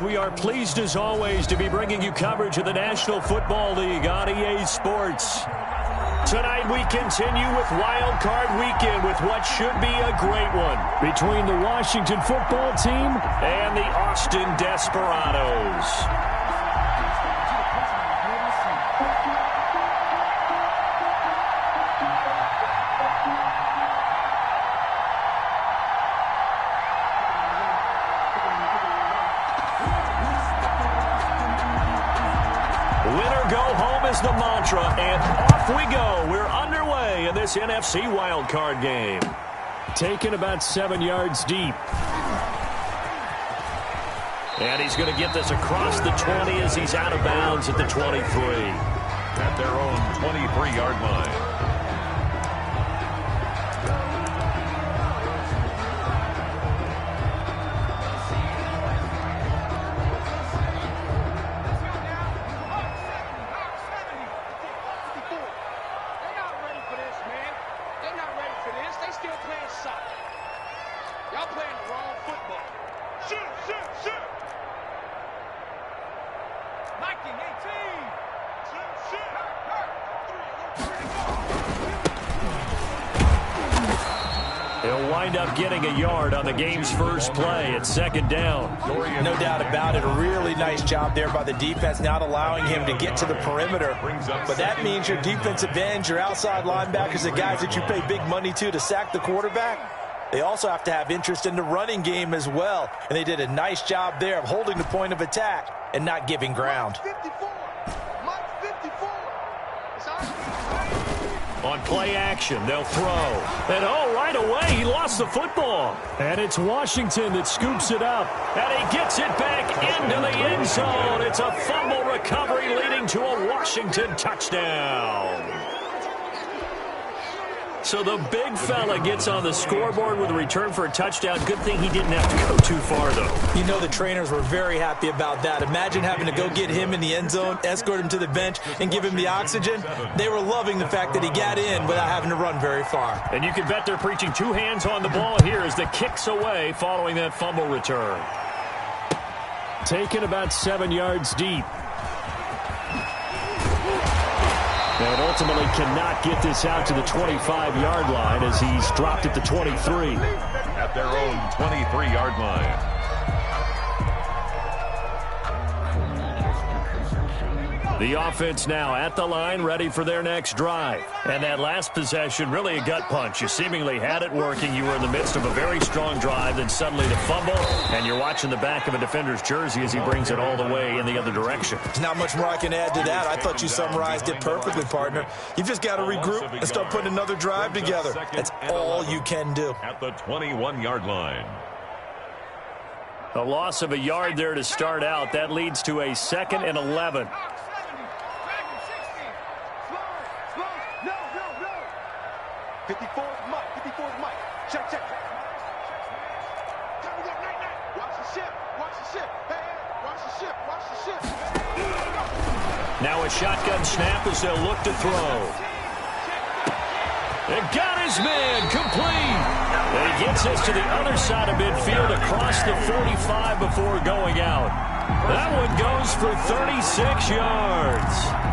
We are pleased as always to be bringing you coverage of the National Football League on EA Sports. Tonight we continue with Wild Card Weekend with what should be a great one between the Washington football team and the Austin Desperados. The mantra, and off we go. We're underway in this NFC wildcard game. Taken about 7 yards deep. And he's going to get this across the 20 as he's out of bounds at the 23. At their own 23-yard line. He'll wind up getting a yard on the game's first play at second down. No doubt about it. A really nice job there by the defense, not allowing him to get to the perimeter. But that means your defensive ends, your outside linebackers, the guys that you pay big money to sack the quarterback, they also have to have interest in the running game as well. And they did a nice job there of holding the point of attack and not giving ground. On play action, they'll throw. And oh, right away, he lost the football. And it's Washington that scoops it up. And he gets it back into the end zone. It's a fumble recovery leading to a Washington touchdown. So the big fella gets on the scoreboard with a return for a touchdown. Good thing he didn't have to go too far, though. You know the trainers were very happy about that. Imagine having to go get him in the end zone, escort him to the bench, and give him the oxygen. They were loving the fact that he got in without having to run very far. And you can bet they're preaching two hands on the ball here as the kick's away following that fumble return. Taken about 7 yards deep. And ultimately cannot get this out to the 25-yard line as he's dropped at the 23. At their own 23-yard line. The offense now at the line, ready for their next drive. And that last possession, really a gut punch. You seemingly had it working. You were in the midst of a very strong drive, then suddenly the fumble, and you're watching the back of a defender's jersey as he brings it all the way in the other direction. There's not much more I can add to that. I thought you summarized it perfectly, partner. You've just got to regroup and start putting another drive together. That's all you can do. At the 21-yard line. A loss of a yard there to start out. That leads to a 2nd and 11. Now a shotgun snap as they'll look to throw. And got his man complete. And he gets us to the other side of midfield across the 45 before going out. That one goes for 36 yards.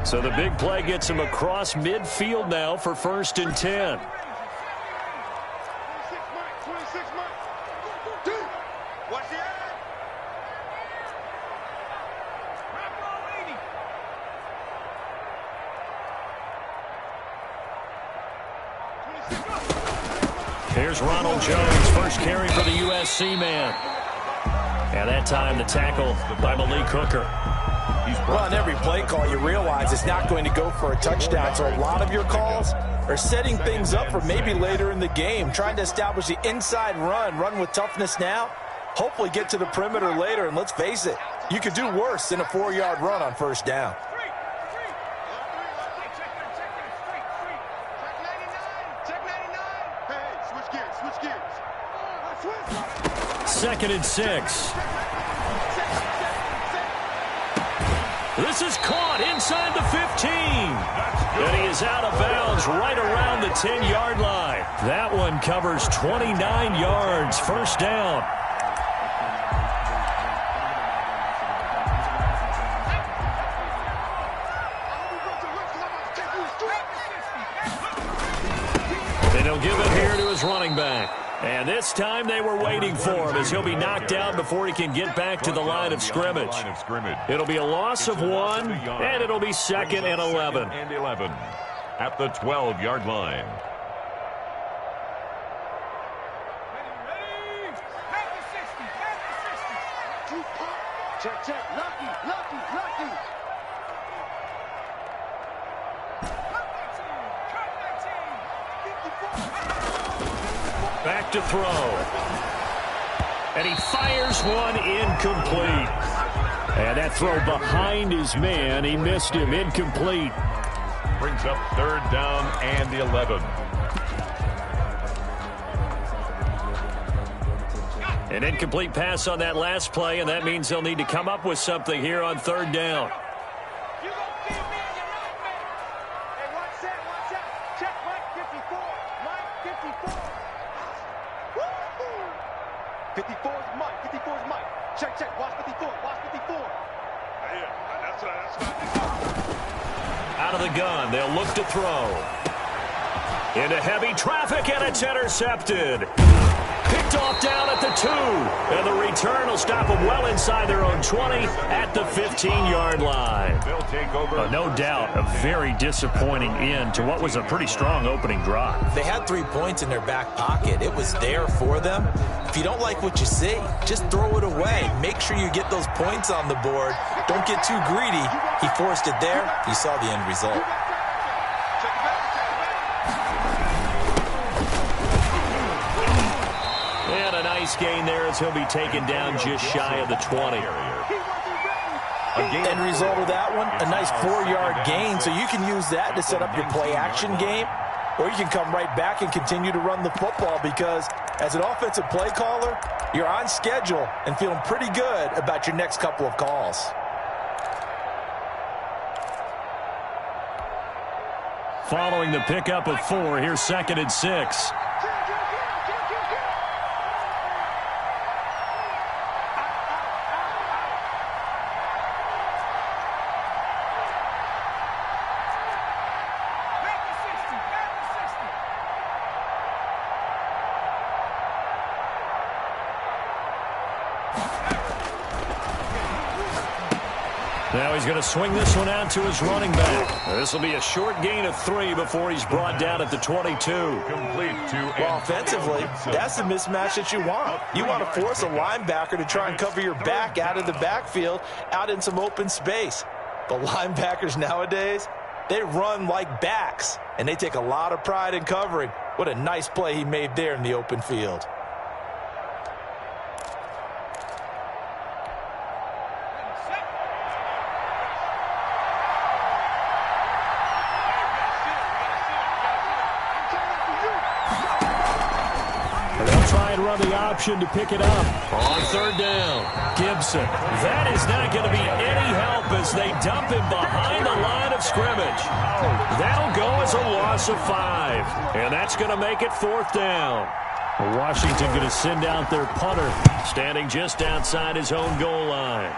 So the big play gets him across midfield now for 1st and 10. Here's Ronald Jones, first carry for the USC man. And that time the tackle by Malik Hooker. Well, on every play call, you realize it's not going to go for a touchdown. So a lot of your calls are setting things up for maybe later in the game, trying to establish the inside run with toughness now, hopefully get to the perimeter later. And let's face it, you could do worse than a 4-yard run on 1st down. Second and 6. This is caught inside the 15. And he is out of bounds right around the 10-yard line. That one covers 29 yards. First down. And he'll give it here to his running back. And this time they were waiting for him as he'll be knocked down before he can get back to the line of scrimmage. It'll be a loss of 1, and it'll be 2nd and 11. At the 12-yard line. Check, check. Lucky. Back to throw. And he fires one incomplete. And that throw behind his man. He missed him. Incomplete. Brings up 3rd down and 11. An incomplete pass on that last play, and that means they'll need to come up with something here on 3rd down. Out of the gun, they'll look to throw. Into heavy traffic, and it's intercepted. Picked off down at the 2. And the return will stop them well inside their own 20 at the 15-yard line. They'll take over. No doubt, a very disappointing end to what was a pretty strong opening drive. They had 3 points in their back pocket. It was there for them. If you don't like what you see, just throw it away. Make sure you get those points on the board. Don't get too greedy. He forced it there. You saw the end result. And a nice gain there as he'll be taken down just shy of the 20. End result of that one, a nice 4-yard gain, so you can use that to set up your play-action game, or you can come right back and continue to run the football because as an offensive play caller, you're on schedule and feeling pretty good about your next couple of calls. Following the pickup of 4, here's 2nd and 6. Now he's going to swing this one out to his running back. This will be a short gain of 3 before he's brought down at the 22. Complete to well, offensively, that's the mismatch that you want. You want to force a linebacker to try and cover your back out of the backfield, out in some open space. But linebackers nowadays, they run like backs, and they take a lot of pride in covering. What a nice play he made there in the open field. The option to pick it up on 3rd down. Gibson. That is not going to be any help as they dump him behind the line of scrimmage. That'll go as a loss of 5. And that's going to make it 4th down. Washington going to send out their punter, standing just outside his own goal line.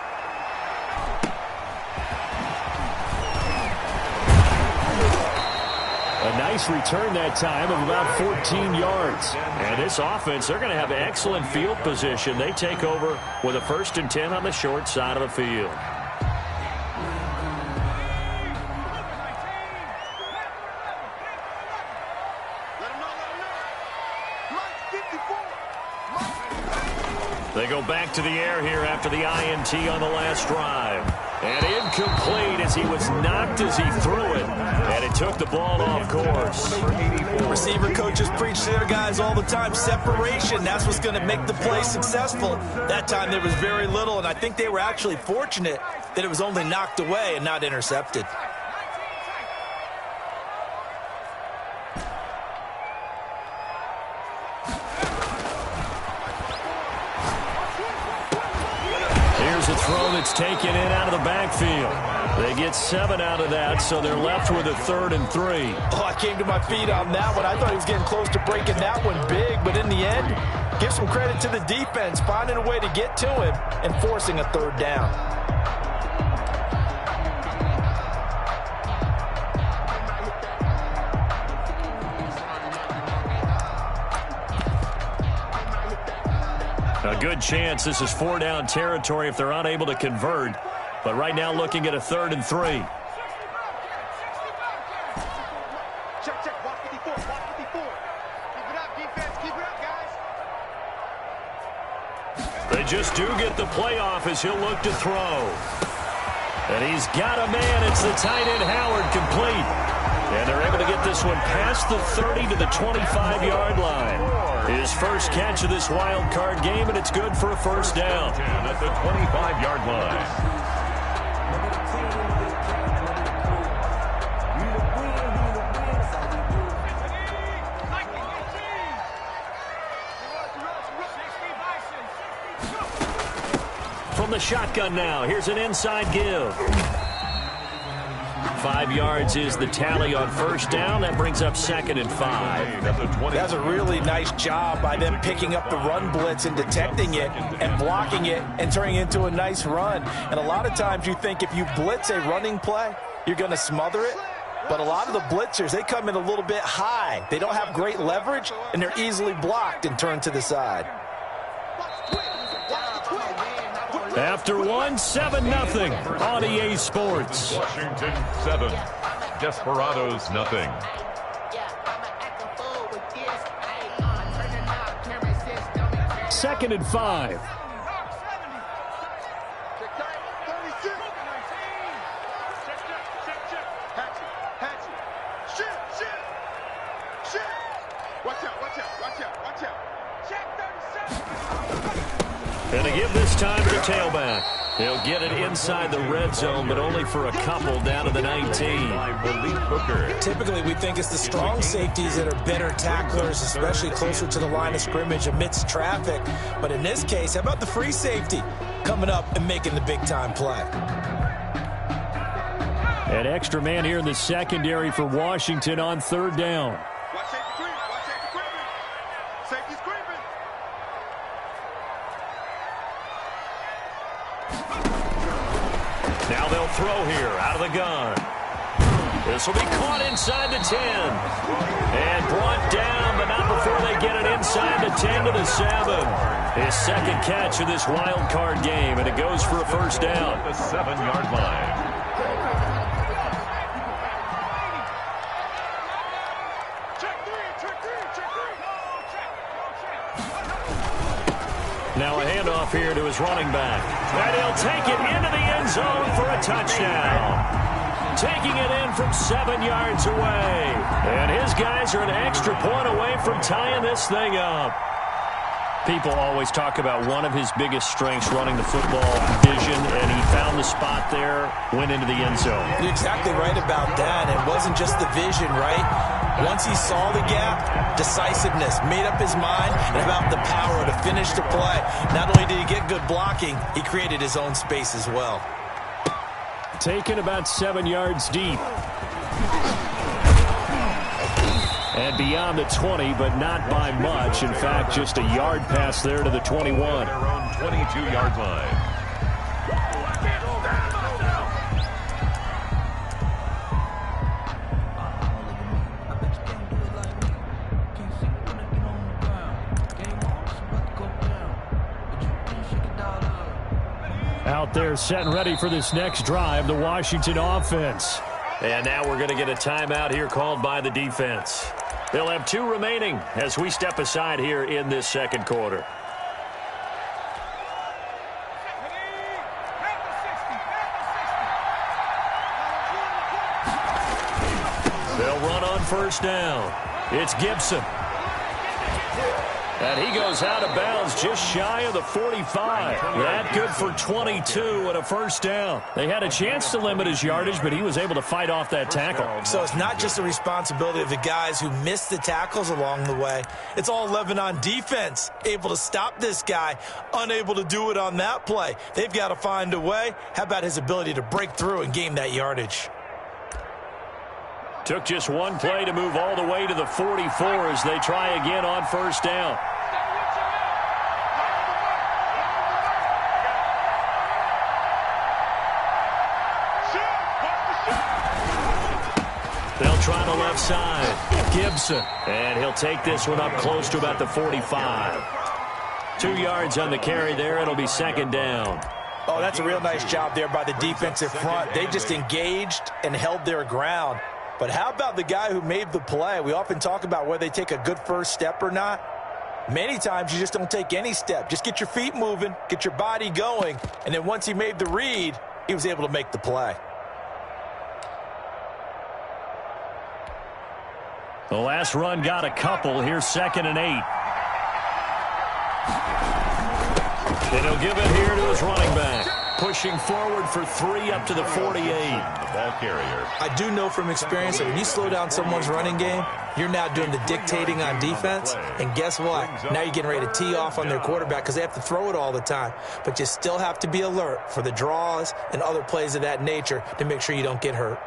A nice return that time of about 14 yards. And this offense, they're going to have excellent field position. They take over with a 1st and 10 on the short side of the field. They go back to the air here after the INT on the last drive. And incomplete as he was knocked as he threw it. And it took the ball off course. Receiver coaches preach to their guys all the time. Separation, that's what's going to make the play successful. That time there was very little, and I think they were actually fortunate that it was only knocked away and not intercepted. a throw that's taken in out of the backfield. They get 7 out of that, so they're left with a 3rd and 3. Oh, I came to my feet on that one. I thought he was getting close to breaking that one big, but in the end, give some credit to the defense, finding a way to get to him and forcing a 3rd down. A good chance this is 4-down territory if they're unable to convert. But right now looking at a 3rd and 3. Check. Watch 54. Watch 54. Keep it up, defense. Keep it up, guys. They just do get the playoff as he'll look to throw. And he's got a man. It's the tight end Howard complete. And they're able to get this one past the 30 to the 25-yard line. His first catch of this wild card game, and it's good for a 1st down. At the 25-yard line. From the shotgun now, here's an inside give. 5 yards is the tally on 1st down. That brings up 2nd and 5. That's a really nice job by them picking up the run blitz and detecting it and blocking it and turning it into a nice run. And a lot of times you think if you blitz a running play, you're going to smother it. But a lot of the blitzers, they come in a little bit high. They don't have great leverage, and they're easily blocked and turned to the side. After 1, 7-0 on EA Sports. Washington 7, Desperados nothing. 2nd and 5. And to give this time to the tailback. He'll get it inside the red zone, but only for a couple down to the 19. Typically, we think it's the strong safeties that are better tacklers, especially closer to the line of scrimmage amidst traffic. But in this case, how about the free safety coming up and making the big-time play? An extra man here in the secondary for Washington on 3rd down. Watch safety creeping. Watch safety creeping. Safety's creeping. Now they'll throw here out of the gun. This will be caught inside the 10. And brought down, but not before they get it inside the 10 to the 7. His 2nd catch of this wild card game, and it goes for a 1st down. The 7-yard line. Now a handoff here to his running back. And he'll take it into the end zone for a touchdown. Taking it in from 7 yards away. And his guys are an extra point away from tying this thing up. People always talk about one of his biggest strengths running the football, vision, and he found the spot there, went into the end zone. You're exactly right about that. It wasn't just the vision, right? Once he saw the gap, decisiveness, made up his mind, and about the power to finish the play. Not only did he get good blocking, he created his own space as well. Taken about 7 yards deep. And beyond the 20, but not by much. In fact, just a yard pass there to the 21. Their own 22-yard line. Out there set and ready for this next drive, the Washington offense. And now we're going to get a timeout here called by the defense. They'll have 2 remaining as we step aside here in this 2nd quarter. They'll run on 1st down. It's Gibson. And he goes out of bounds just shy of the 45. That good for 22 and a first down. They had a chance to limit his yardage, but he was able to fight off that tackle. So it's not just the responsibility of the guys who missed the tackles along the way. It's all 11 on defense, able to stop this guy, unable to do it on that play. They've got to find a way. How about his ability to break through and gain that yardage? Took just one play to move all the way to the 44 as they try again on first down. They'll try the left side. Gibson. And he'll take this one up close to about the 45. 2 yards on the carry there. It'll be second down. Oh, that's a real nice job there by the defensive front. They just engaged and held their ground. But how about the guy who made the play? We often talk about whether they take a good first step or not. Many times you just don't take any step. Just get your feet moving, get your body going, and then once he made the read, he was able to make the play. The last run got a couple. Here's 2nd and 8. And he'll give it here to his running back. Pushing forward for 3 up to the 48. The ball carrier. I do know from experience that when you slow down someone's running game, you're now doing the dictating on defense. And guess what? Now you're getting ready to tee off on their quarterback because they have to throw it all the time. But you still have to be alert for the draws and other plays of that nature to make sure you don't get hurt.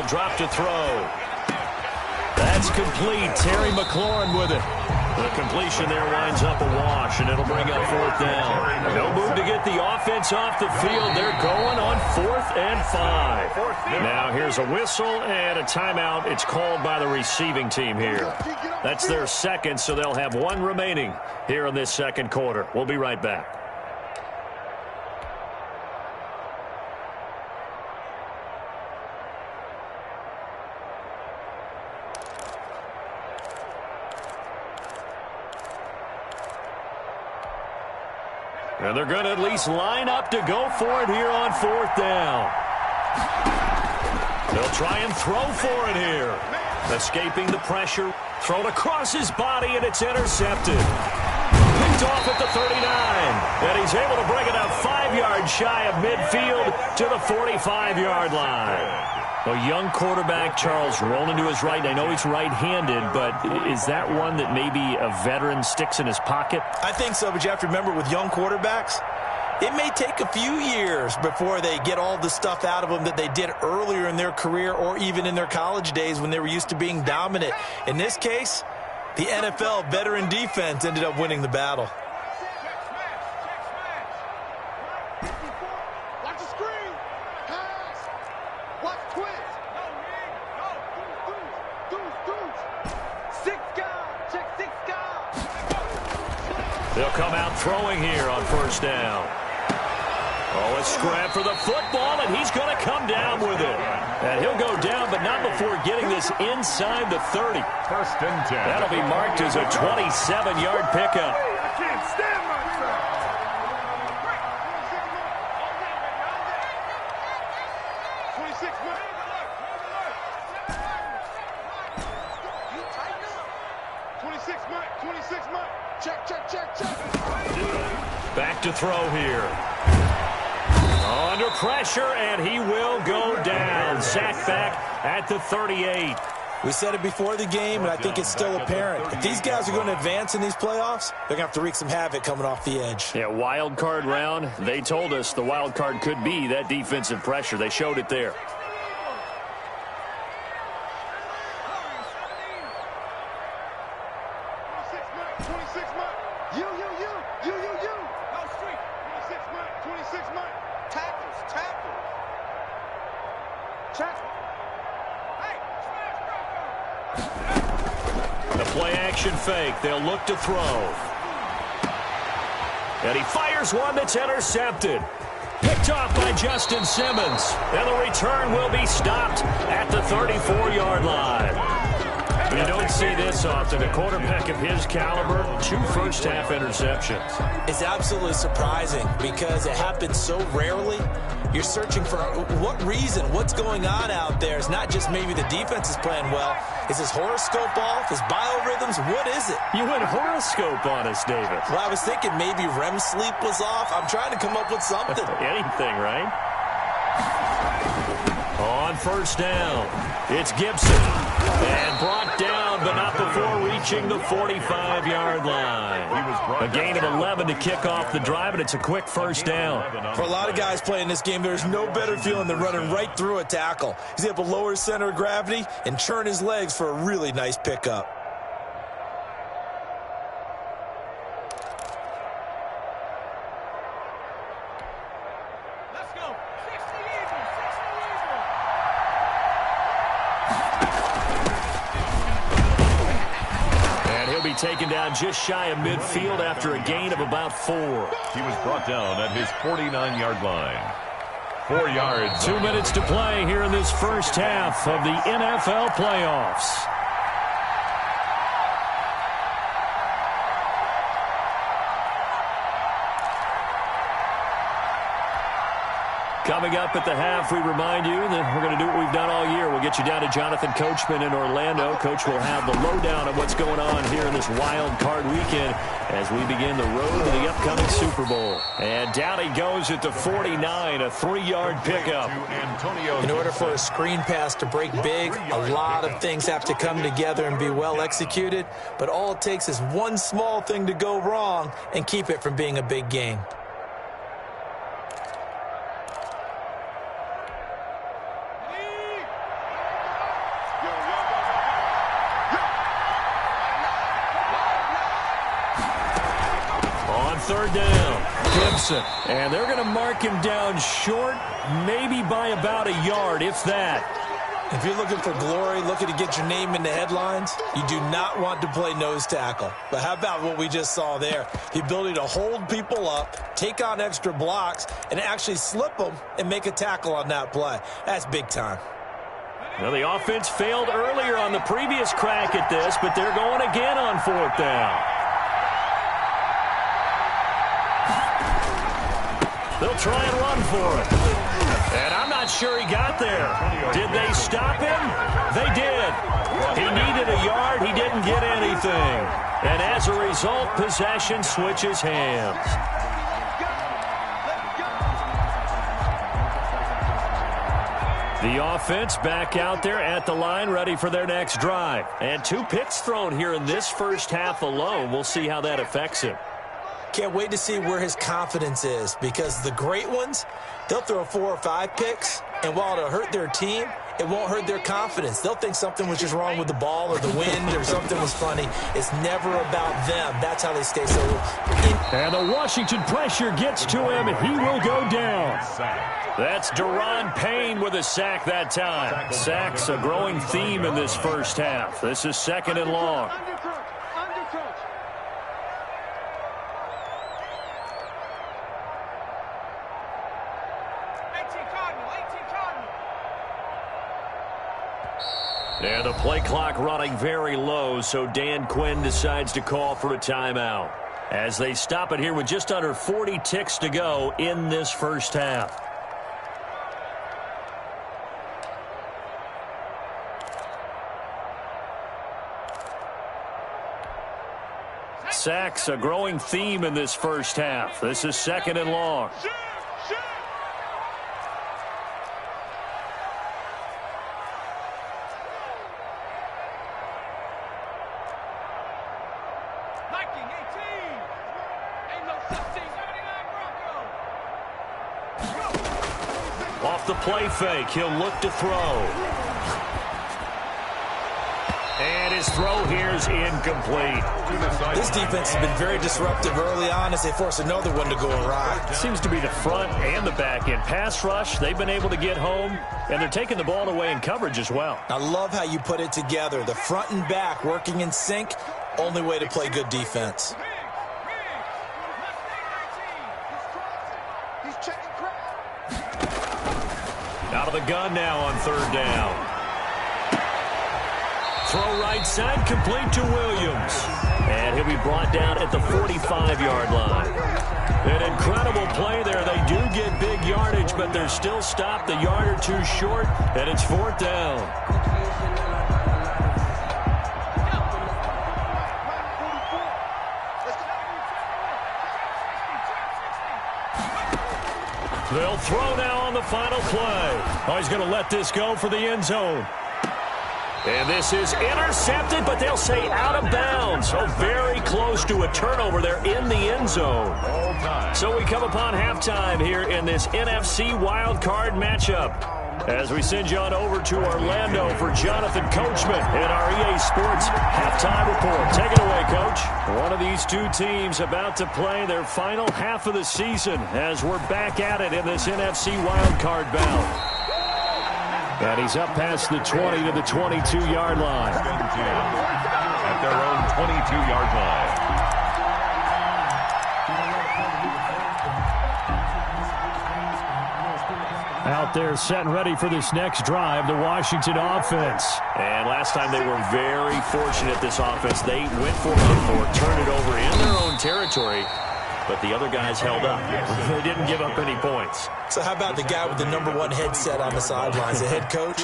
Drop to throw. That's complete. Terry McLaurin with it. The completion there winds up a wash, and it'll bring up 4th down. No move to get the offense off the field. They're going on 4th and 5. Now here's a whistle and a timeout. It's called by the receiving team here. That's their second, so they'll have 1 remaining here in this second quarter. We'll be right back. And they're going to at least line up to go for it here on 4th down. They'll try and throw for it here. Escaping the pressure. Thrown across his body, and it's intercepted. Picked off at the 39. And he's able to bring it up 5 yards shy of midfield to the 45-yard line. A young quarterback, Charles, rolling to his right. I know he's right-handed, but is that one that maybe a veteran sticks in his pocket? I think so, but you have to remember with young quarterbacks, it may take a few years before they get all the stuff out of them that they did earlier in their career or even in their college days when they were used to being dominant. In this case, the NFL veteran defense ended up winning the battle. They'll come out throwing here on 1st down. Oh, a scrap for the football, and he's going to come down with it. And he'll go down, but not before getting this inside the 30. 1st and 10. That'll be marked as a 27-yard pickup. I can't stand myself. 26 minutes. Check. Back to throw here. Under pressure, and he will go down. Sacked back at the 38. We said it before the game, and I think it's still apparent. If these guys are going to advance in these playoffs, they're going to have to wreak some havoc coming off the edge. Yeah, wild card round. They told us the wild card could be that defensive pressure. They showed it there. The play-action fake. They'll look to throw. And he fires one that's intercepted. Picked off by Justin Simmons. And the return will be stopped at the 34-yard line. You don't see this often. A quarterback of his caliber, 2 first-half interceptions. It's absolutely surprising because it happens so rarely. You're searching for what reason, what's going on out there. It's not just maybe the defense is playing well. Is his horoscope off? His biorhythms? What is it? You went horoscope on us, David. Well, I was thinking maybe REM sleep was off. I'm trying to come up with something. Anything, right? On first down, it's Gibson. And brought down, but not before reaching the 45-yard line. A gain of 11 to kick off the drive, and it's a quick first down. For a lot of guys playing this game, there's no better feeling than running right through a tackle. He's able to lower his center of gravity and turn his legs for a really nice pickup. Taken down just shy of midfield after a gain of about 4. He was brought down at his 49-yard line. 4 yards. 2 minutes to play here in this first half of the NFL playoffs. Coming up at the half, we remind you that we're going to do what we've done all year. We'll get you down to Jonathan Coachman in Orlando. Coach will have the lowdown of what's going on here in this wild card weekend as we begin the road to the upcoming Super Bowl. And down he goes at the 49, a 3-yard pickup. In order for a screen pass to break big, a lot of things have to come together and be well executed. But all it takes is one small thing to go wrong and keep it from being a big game. Third down, Gibson. And they're going to mark him down short, maybe by about a yard, if that. If you're looking for glory, looking to get your name in the headlines, you do not want to play nose tackle. But how about what we just saw there? The ability to hold people up, take on extra blocks, and actually slip them and make a tackle on that play. That's big time. Well, the offense failed earlier on the previous crack at this, but they're going again on 4th down. They'll try and run for it. And I'm not sure he got there. Did they stop him? They did. He needed a yard. He didn't get anything. And as a result, possession switches hands. The offense back out there at the line, ready for their next drive. And 2 picks thrown here in this first half alone. We'll see how that affects him. Can't wait to see where his confidence is, because the great ones, they'll throw 4 or 5 picks, and while it'll hurt their team, it won't hurt their confidence. They'll think something was just wrong with the ball or the wind or something was funny. It's never about them. That's how they stay so And the Washington pressure gets to him, and he will go down. That's Deron Payne with a sack that time. Sacks a growing theme in this first half. This is 2nd and long. And the play clock running very low, so Dan Quinn decides to call for a timeout as they stop it here with just under 40 ticks to go in this first half. Sacks a growing theme in this first half. This is 2nd and long. Off the play fake, he'll look to throw. And his throw here is incomplete. This defense has been very disruptive early on as they force another one to go awry. Seems to be the front and the back end. Pass rush, they've been able to get home, and they're taking the ball away in coverage as well. I love how you put it together. The front and back working in sync, only way to play good defense. Out of the gun now on 3rd down. throw right side, complete to Williams. And he'll be brought down at the 45-yard line. An incredible play there. They do get big yardage, but they're still stopped a yard or two short, and it's 4th down. They'll throw now on the final play. Oh, he's going to let this go for the end zone. And this is intercepted, but they'll say out of bounds. So very close to a turnover there in the end zone. So we come upon halftime here in this NFC wildcard matchup. As we send you on over to Orlando for Jonathan Coachman in our EA Sports halftime report. Take it away, Coach. One of these two teams about to play their final half of the season as we're back at it in this NFC wildcard bout. And he's up past the 20 to the 22-yard line. At their own 22-yard line. Out there set and ready for this next drive, the Washington offense. And last time they were very fortunate, this offense. They went for it or turned it over in their own territory. But the other guys held up. They didn't give up any points. So how about the guy with the #1 headset on the sidelines, the head coach?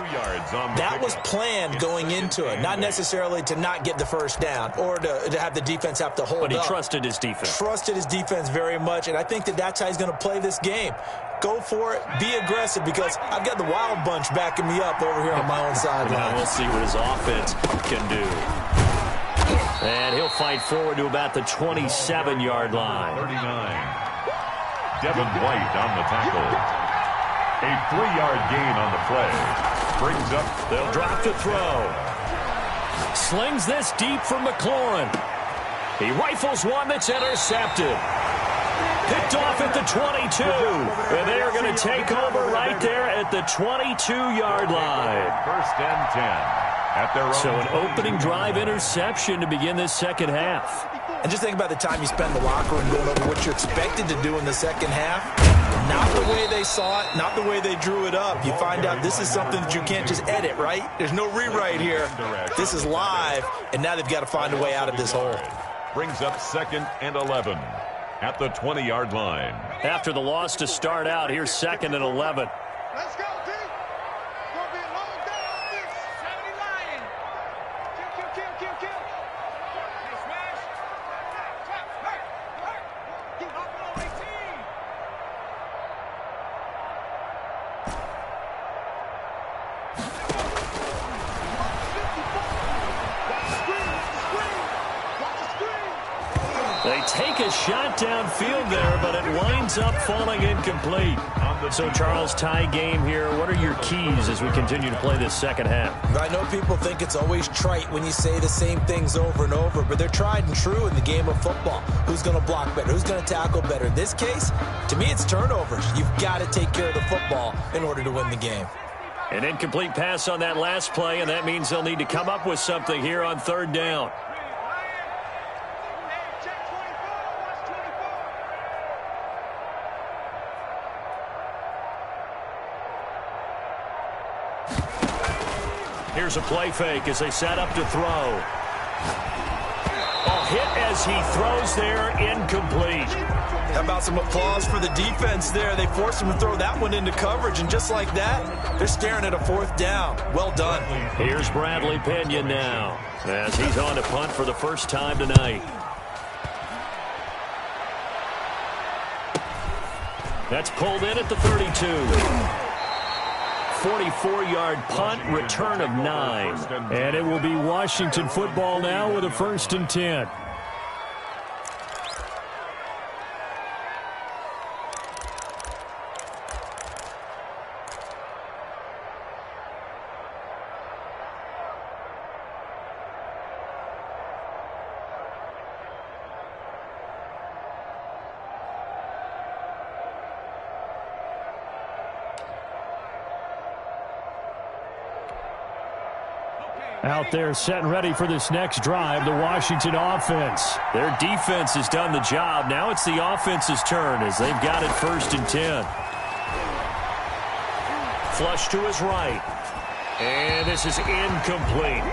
That was planned going into it. Not necessarily to not get the first down or to have the defense have to hold up. But he trusted his defense. Trusted his defense very much, and I think that's how he's going to play this game. Go for it. Be aggressive, because I've got the wild bunch backing me up over here on my own sideline. Now we'll see what his offense can do. And he'll fight forward to about the 27-yard line. 39. Devin White on the tackle. A 3-yard gain on the play. Brings up. They'll drop to throw. Slings this deep from McLaurin. He rifles one that's intercepted. Picked off at the 22. And they are going to take over right there at the 22-yard line. 1st and 10. So an opening drive interception to begin this second half. And just think about the time you spend in the locker room going over what you're expected to do in the second half. Not the way they saw it, not the way they drew it up. You find out this is something that you can't just edit, right? There's no rewrite here. This is live, and now they've got to find a way out of this hole. Brings up 2nd and 11 at the 20-yard line. After the loss to start out, here's 2nd and 11. Let's go, team. It's going to be a long day on this. 70 Lion. Kill. Hey, smash. Keep up on 18. They take a shot downfield there, but it winds up falling incomplete. So, Charles, tie game here. What are your keys as we continue to play this second half? I know people think it's always trite when you say the same things over and over, but they're tried and true in the game of football. Who's going to block better? Who's going to tackle better? In this case, to me, it's turnovers. You've got to take care of the football in order to win the game. An incomplete pass on that last play, and that means they'll need to come up with something here on 3rd down. Here's a play fake as they set up to throw. A hit as he throws there, incomplete. How about some applause for the defense there? They forced him to throw that one into coverage, and just like that, they're staring at a 4th down. Well done. Here's Bradley Pinion now as he's on to punt for the first time tonight. That's pulled in at the 32. 44-yard punt, return of 9. And it will be Washington football now with a 1st and 10. Out there set and ready for this next drive, the Washington offense. Their defense has done the job. Now it's the offense's turn as they've got it 1st and 10. Flush to his right. And this is incomplete.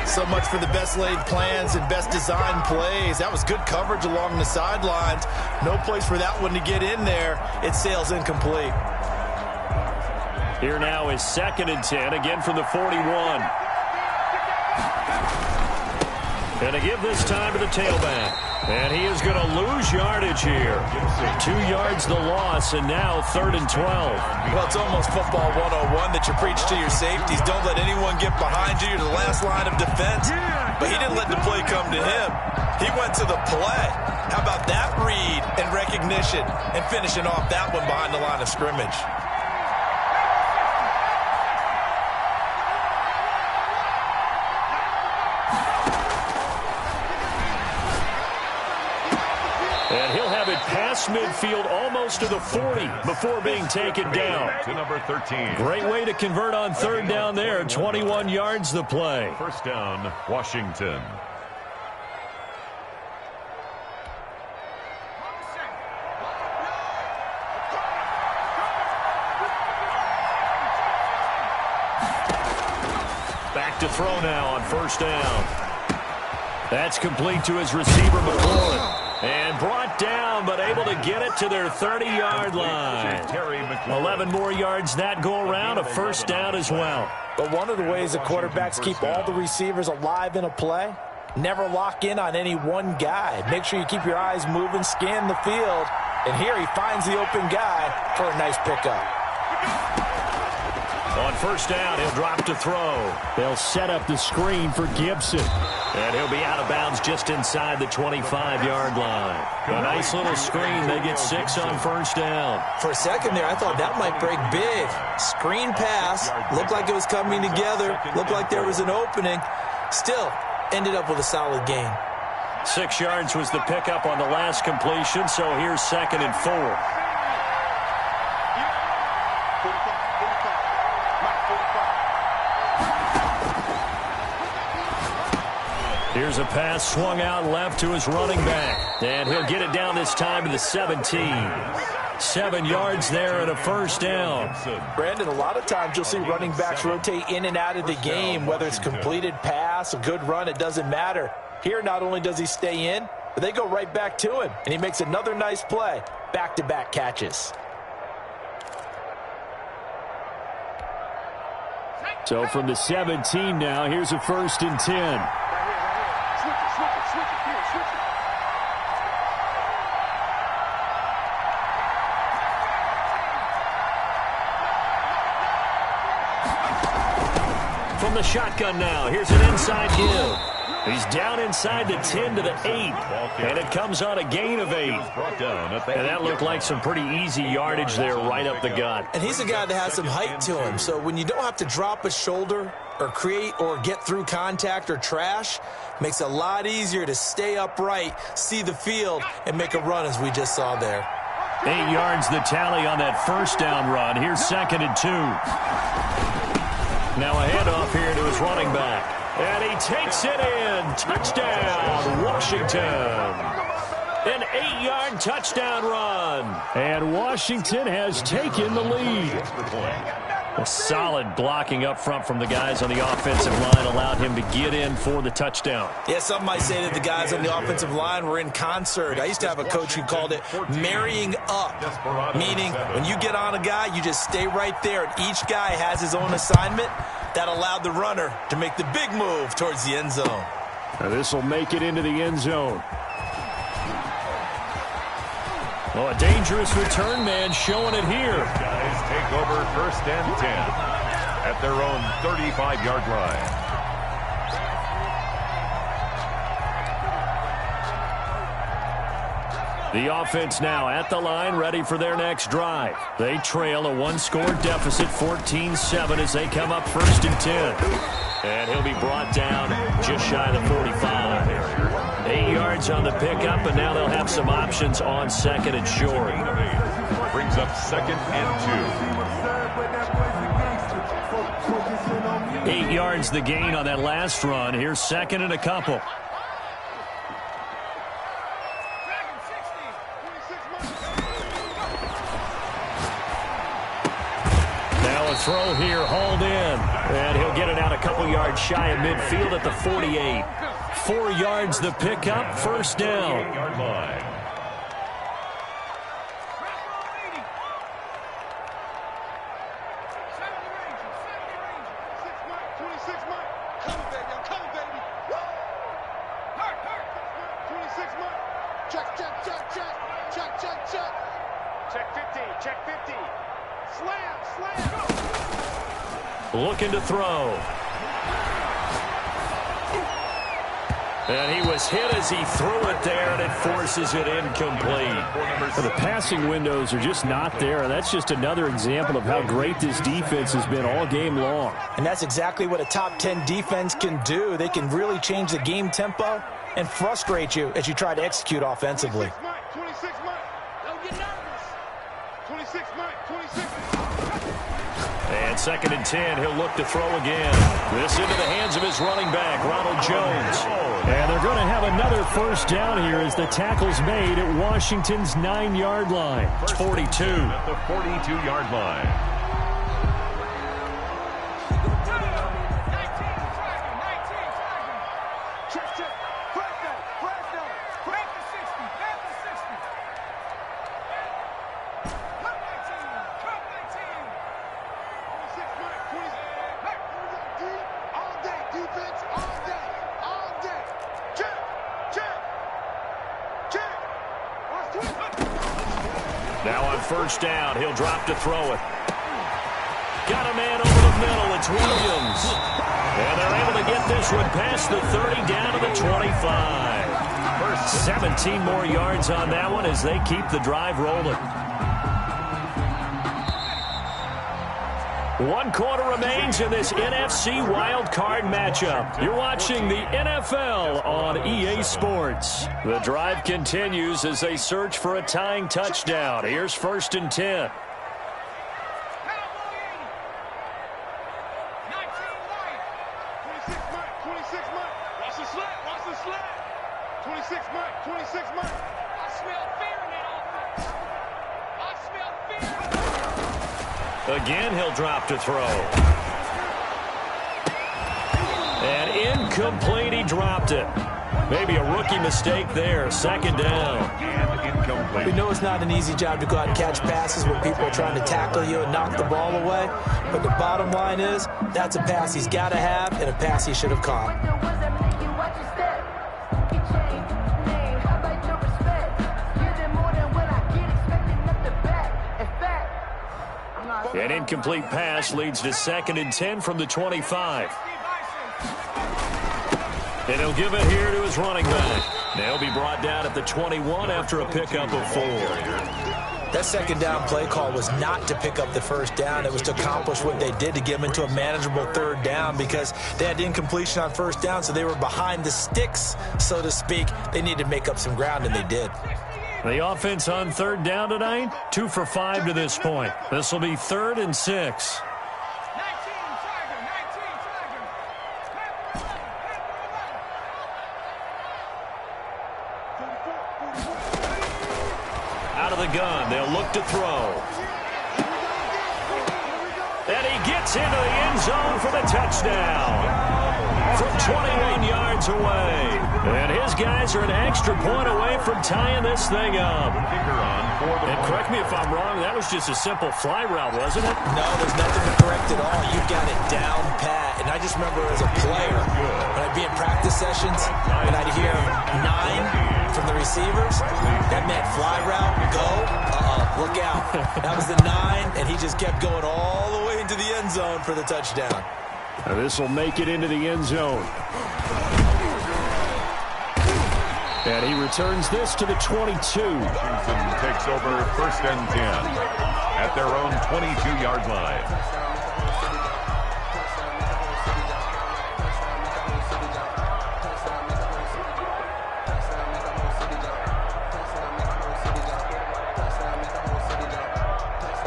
So much for the best laid plans and best designed plays. That was good coverage along the sidelines. No place for that one to get in there. It sails incomplete. Here now is 2nd and 10, again from the 41. And to give this time to the tailback. And he is going to lose yardage here. 2 yards the loss, and now 3rd and 12. Well, it's almost football 101 that you preach to your safeties. Don't let anyone get behind you. You're the last line of defense. But he didn't let the play come to him. He went to the play. How about that read and recognition and finishing off that one behind the line of scrimmage? And he'll have it past midfield almost to the 40 before being taken down. To number 13. Great way to convert on 3rd down there. 21 yards the play. 1st down, Washington. Back to throw now on 1st down. That's complete to his receiver, McLaurin. And brought down, but able to get it to their 30-yard line. 11 more yards that go around, a 1st down as well. But one of the ways that quarterbacks keep all the receivers alive in a play, never lock in on any one guy. Make sure you keep your eyes moving, scan the field. And here he finds the open guy for a nice pickup. On 1st down, he'll drop to throw. They'll set up the screen for Gibson. And he'll be out of bounds just inside the 25-yard line. A nice little screen. They get 6 on 1st down. For a second there, I thought that might break big. Screen pass. Looked like it was coming together. Looked like there was an opening. Still, ended up with a solid gain. 6 yards was the pickup on the last completion, so here's 2nd and 4. Here's a pass swung out left to his running back. And he'll get it down this time to the 17. 7 yards there and a 1st down. Brandon, a lot of times you'll see running backs rotate in and out of the game, whether it's completed pass, a good run, it doesn't matter. Here, not only does he stay in, but they go right back to him. And he makes another nice play. Back-to-back catches. So from the 17 now, here's a 1st and 10. From the shotgun now, here's an inside give. He's down inside the 10 to the 8, and it comes on a gain of 8. And that looked like some pretty easy yardage there right up the gut. And he's a guy that has some height to him, so when you don't have to drop a shoulder or create or get through contact or trash, makes it a lot easier to stay upright, see the field, and make a run as we just saw there. 8 yards the tally on that 1st down run. Here's 2nd and 2. Now a handoff here to his running back. And he takes it in. Touchdown, Washington. An 8-yard touchdown run. And Washington has taken the lead. A solid blocking up front from the guys on the offensive line allowed him to get in for the touchdown. Yeah, some might say that the guys on the offensive line were in concert. I used to have a coach who called it marrying up, meaning when you get on a guy, you just stay right there, and each guy has his own assignment. That allowed the runner to make the big move towards the end zone. Now this will make it into the end zone. Well, a dangerous return man showing it here. Guys take over 1st and 10 at their own 35-yard line. The offense now at the line, ready for their next drive. They trail a 1-score deficit, 14-7, as they come up 1st and 10. And he'll be brought down just shy of the 45. 8 yards on the pickup, and now they'll have some options on 2nd and short. Brings up 2nd and 2. 8 yards the gain on that last run. Here's 2nd and a couple. Now a throw here, hauled in. And he'll get it out a couple yards shy of midfield at the 48. 4 yards the pickup, first down. 48-yard line. Looking to throw. And he was hit as he threw it there, and it forces it incomplete. Well, the passing windows are just not there, and that's just another example of how great this defense has been all game long. And that's exactly what a top 10 defense can do. They can really change the game tempo and frustrate you as you try to execute offensively. 26 Mike. Don't get nervous. 26 Mike. 26. And 2nd and 10, he'll look to throw again. This into the hands of his running back, Ronald Jones. And they're going to have another first down here as the tackle's made at Washington's 9-yard line. It's 42. At the 42-yard line. 1st down, he'll drop to throw it. Got a man over the middle, it's Williams. And they're able to get this one past the 30 down to the 25. 17 more yards on that one as they keep the drive rolling. 1 quarter remains in this NFC wildcard matchup. You're watching the NFL on EA Sports. The drive continues as they search for a tying touchdown. Here's 1st and 10. Again, he'll drop to throw. And incomplete, he dropped it. Maybe a rookie mistake there. 2nd down. And incomplete. We know it's not an easy job to go out and catch passes when people are trying to tackle you and knock the ball away. But the bottom line is, that's a pass he's got to have and a pass he should have caught. An incomplete pass leads to 2nd and 10 from the 25. And he'll give it here to his running back. They'll be brought down at the 21 after a pickup of 4. That 2nd down play call was not to pick up the 1st down. It was to accomplish what they did to get them into a manageable 3rd down because they had incompletion on 1st down, so they were behind the sticks, so to speak. They needed to make up some ground, and they did. The offense on 3rd down tonight, 2 for 5 to this point. This will be 3rd and 6. Out of the gun, they'll look to throw. And he gets into the end zone for the touchdown. From 21 yards away. And his guys are an extra point away from tying this thing up. And correct me if I'm wrong, that was just a simple fly route, wasn't it? No, there's nothing to correct at all. You got it down pat. And I just remember as a player, when I'd be in practice sessions, and I'd hear 9 from the receivers, that meant fly route, go, look out. That was the 9, and he just kept going all the way into the end zone for the touchdown. This will make it into the end zone. And he returns this to the 22. Washington takes over 1st and 10 at their own 22-yard line.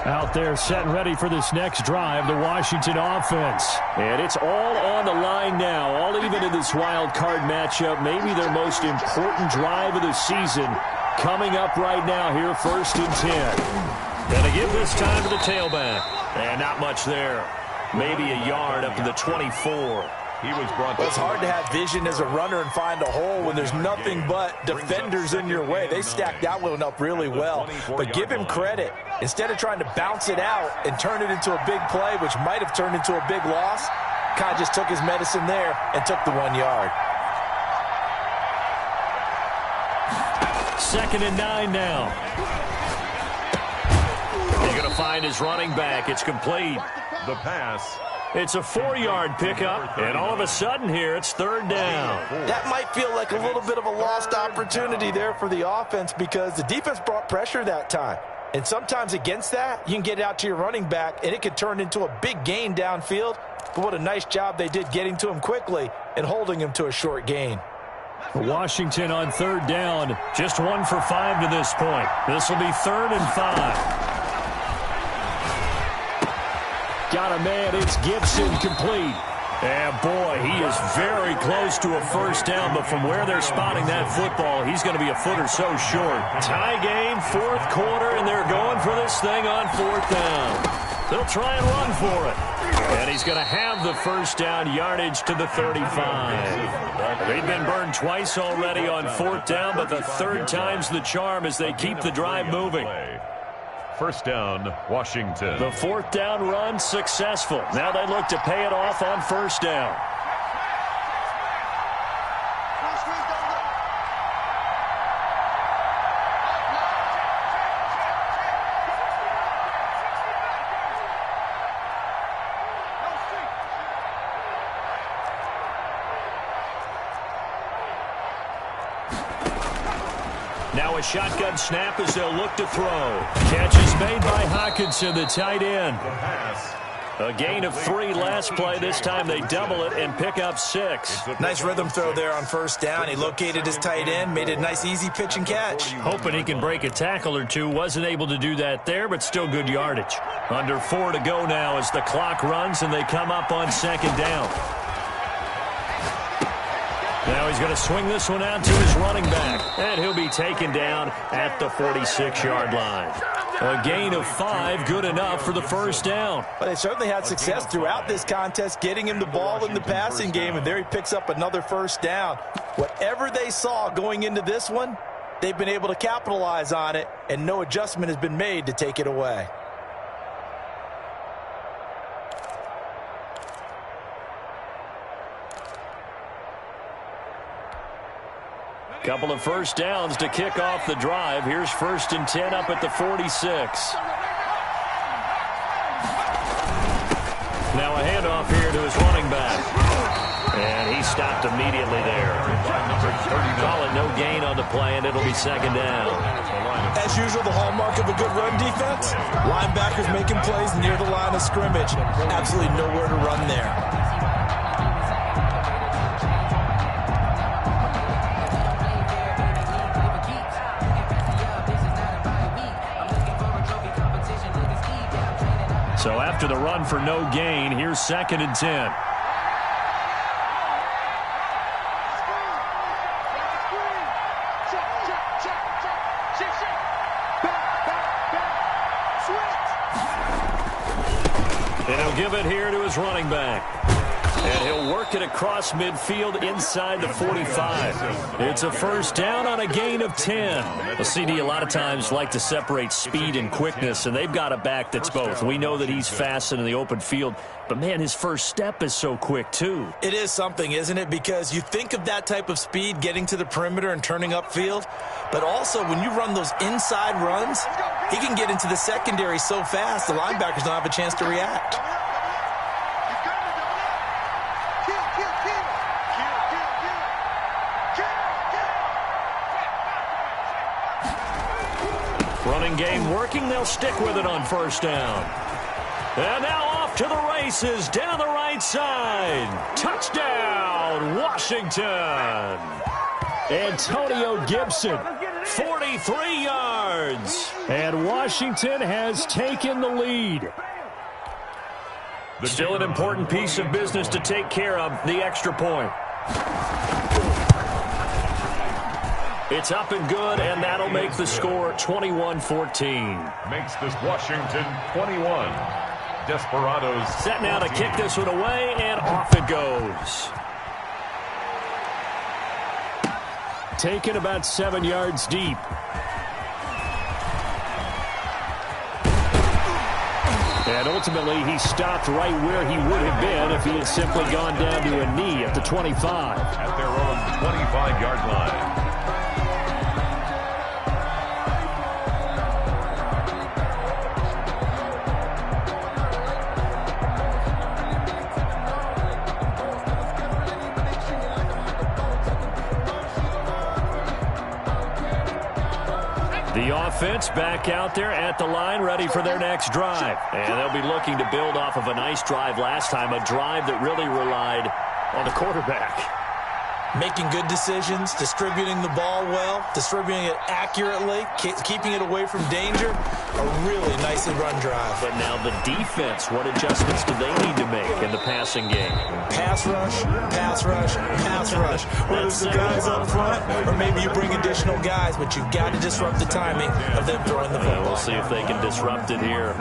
Out there set and ready for this next drive, the Washington offense. And it's all on the line now, all even in this wild card matchup. Maybe their most important drive of the season coming up right now here, 1st and 10. Going to give this time to the tailback. And not much there. maybe a yard up to the 24. He was brought to It's hard to have vision as a runner and find a hole when there's nothing but defenders in your way. They stacked that one up really well. But give him credit. Instead of trying to bounce it out and turn it into a big play, which might have turned into a big loss, kind of just took his medicine there and took the 1 yard. 2nd and 9 now. He's going to find his running back. It's complete. the pass. It's a 4-yard pickup, and all of a sudden here, it's 3rd down. That might feel like a little bit of a lost opportunity there for the offense because the defense brought pressure that time. And sometimes against that, you can get it out to your running back, and it could turn into a big gain downfield. But what a nice job they did getting to him quickly and holding him to a short gain. Washington on 3rd down, just 1 for 5 to this point. This will be 3rd and 5. Got a man, it's Gibson, complete. And boy, he is very close to a 1st down, but from where they're spotting that football, he's going to be a foot or so short. Tie game, 4th quarter, and they're going for this thing on 4th down. They'll try and run for it. And he's going to have the 1st down, yardage to the 35. They've been burned twice already on 4th down, but the 3rd time's the charm as they keep the drive moving. 1st down, Washington. The 4th down run successful. Now they look to pay it off on 1st down. Now a shotgun snap as they'll look to throw. Catch is made by Hawkinson, the tight end. A gain of 3 last play. This time they double it and pick up 6. Nice rhythm throw there on 1st down. He located his tight end, made it a nice easy pitch and catch. Hoping he can break a tackle or two. Wasn't able to do that there, but still good yardage. Under 4 to go now as the clock runs and they come up on 2nd down. Now he's going to swing this one out to his running back, and he'll be taken down at the 46-yard line. A gain of 5, good enough for the 1st down. But they certainly had success throughout this contest, getting him the ball in the passing game, and there he picks up another 1st down. Whatever they saw going into this one, they've been able to capitalize on it, and no adjustment has been made to take it away. Couple of 1st downs to kick off the drive. Here's 1st and 10 up at the 46. Now a handoff here to his running back. And he stopped immediately there. Call it no gain on the play, and it'll be 2nd down. As usual, the hallmark of a good run defense, linebackers making plays near the line of scrimmage. Absolutely nowhere to run there. So after the run for no gain, here's 2nd and 10. And he'll give it here to his running back. And he'll work it across midfield inside the 45. It's a 1st down on a gain of 10. The CD a lot of times like to separate speed and quickness, and they've got a back that's both. We know that he's fast in the open field, but, man, his first step is so quick, too. It is something, isn't it? Because you think of that type of speed getting to the perimeter and turning upfield, but also when you run those inside runs, he can get into the secondary so fast the linebackers don't have a chance to react. Running game working. They'll stick with it on 1st down. And now off to the races down the right side. Touchdown, Washington. Antonio Gibson, 43 yards. And Washington has taken the lead. Still an important piece of business to take care of, the extra point. It's up and good, and that'll make the score 21-14. Makes this Washington 21. Desperados. Set now to kick this one away, and off it goes. Taken about 7 yards deep. And ultimately, he stopped right where he would have been if he had simply gone down to a knee at the 25. At their own 25-yard line. The offense back out there at the line, ready for their next drive. And they'll be looking to build off of a nice drive last time, a drive that really relied on the quarterback. Making good decisions, distributing the ball well, distributing it accurately, keeping it away from danger. A really nicely run drive. But now the defense, what adjustments do they need to make in the passing game? Pass rush, pass rush, pass rush. Whether it's the guys up front or maybe you bring additional guys, but you've got to disrupt the timing of them throwing the football. We'll see if they can disrupt it here.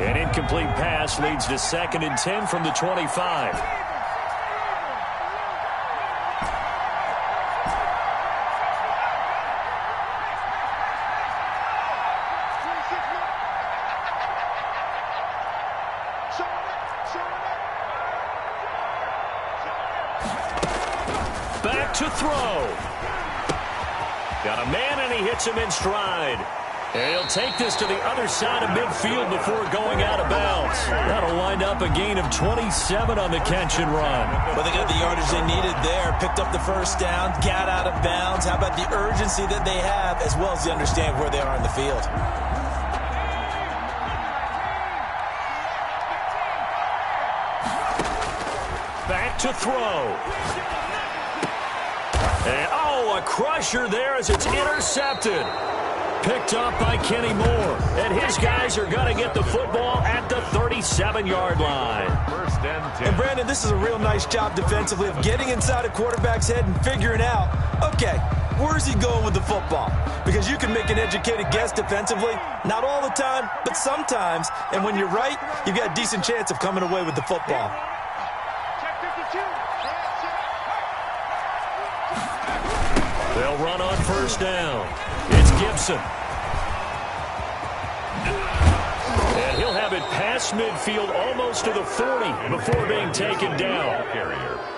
An incomplete pass leads to 2nd and 10 from the 25. Back to throw. Got a man, and he hits him in stride. And he'll take this to the other side of midfield before going out of bounds. That'll wind up a gain of 27 on the catch and run. Well, they got the yardage they needed there. Picked up the first down, got out of bounds. How about the urgency that they have, as well as the understand where they are in the field? Back to throw. And, a crusher there as it's intercepted. Picked up by Kenny Moore. And his guys are going to get the football at the 37-yard line. 1st and 10. And, Brandon, this is a real nice job defensively of getting inside a quarterback's head and figuring out, okay, where's he going with the football? Because you can make an educated guess defensively. Not all the time, but sometimes. And when you're right, you've got a decent chance of coming away with the football. They'll run on 1st down. It's Gibson. And he'll have it past midfield almost to the 40 before being taken down.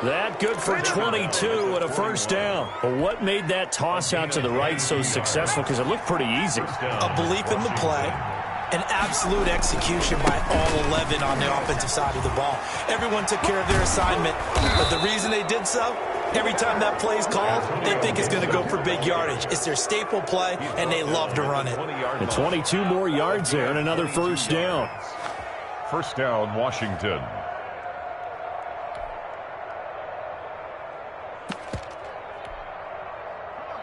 That good for 22 and a 1st down. But what made that toss out to the right so successful? Because it looked pretty easy. A belief in the play. An absolute execution by all 11 on the offensive side of the ball. Everyone took care of their assignment. But the reason they did so, every time that play is called, they think it's going to go for big yardage. It's their staple play, and they love to run it. And 22 more yards there and another 1st down. 1st down, Washington.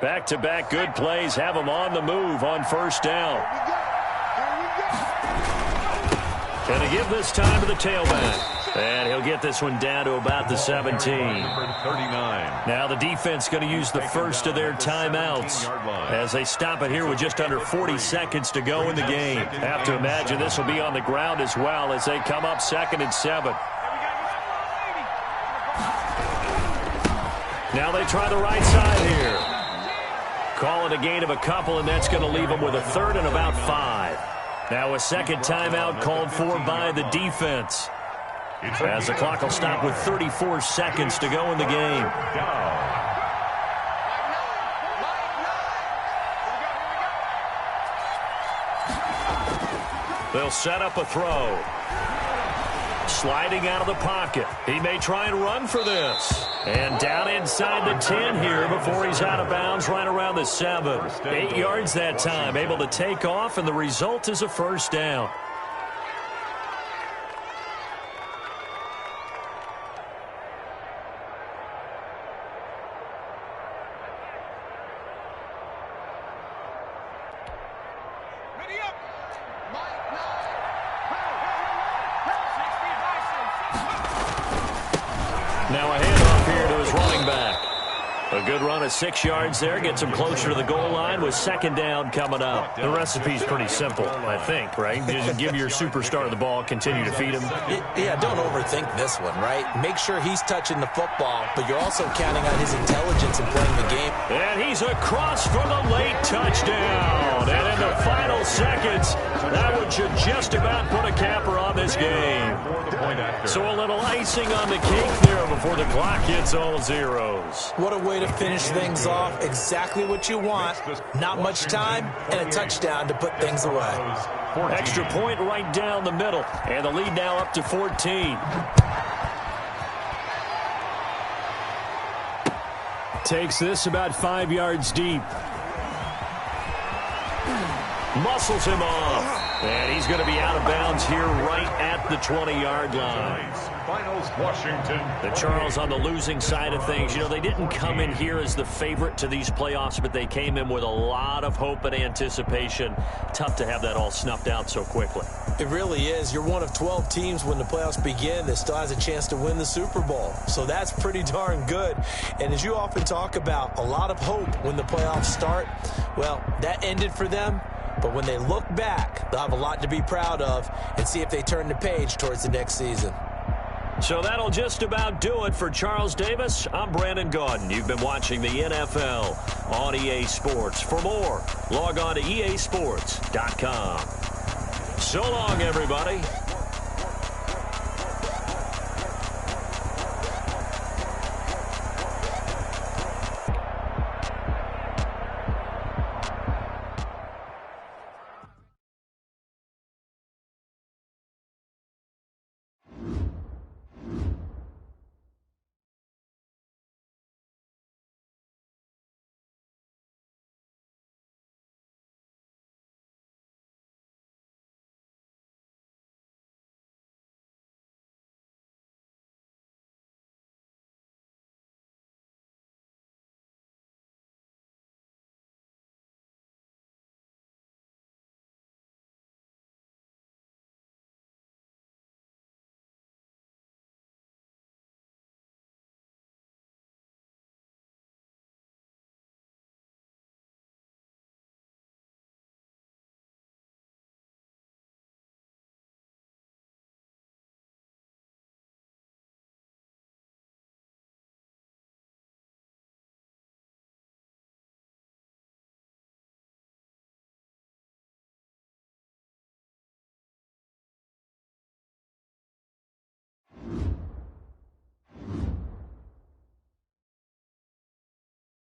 Back-to-back good plays have them on the move on 1st down. Going to give this time to the tailback. And he'll get this one down to about the 17. Number 39. Now the defense going to use the first of their timeouts as they stop it here with just under 40 seconds to go in the game. Have to imagine this will be on the ground as well as they come up 2nd and 7. Now they try the right side here. Call it a gain of a couple, and that's going to leave them with a 3rd and about 5. Now a 2nd timeout called for by the defense. As the clock will stop with 34 seconds to go in the game. They'll set up a throw. Sliding out of the pocket. He may try and run for this. And down inside the 10 here before he's out of bounds right around the 7. 8 yards that time. Able to take off, and the result is a 1st down. A good run of 6 yards there. Gets him closer to the goal line with second down coming up. The recipe's pretty simple, I think, right? Just give your superstar the ball, continue to feed him. Yeah, don't overthink this one, right? Make sure he's touching the football, but you're also counting on his intelligence in playing the game. And he's across for the late touchdown. And in the final seconds, that one should just about put a capper on this game. So a little icing on the cake there before the clock hits all zeros. What a way to finish things off. Exactly what you want. Not much time and a touchdown to put things away. Extra point right down the middle. And the lead now up to 14. Takes this about 5 yards deep. Muscles him off. And he's going to be out of bounds here right at the 20-yard line. Finals, Washington. The Charles on the losing side of things. You know, they didn't come in here as the favorite to these playoffs, but they came in with a lot of hope and anticipation. Tough to have that all snuffed out so quickly. It really is. You're one of 12 teams when the playoffs begin that still has a chance to win the Super Bowl. So that's pretty darn good. And as you often talk about, a lot of hope when the playoffs start. Well, that ended for them. But when they look back, they'll have a lot to be proud of and see if they turn the page towards the next season. So that'll just about do it for Charles Davis. I'm Brandon Gaudin. You've been watching the NFL on EA Sports. For more, log on to easports.com. So long, everybody.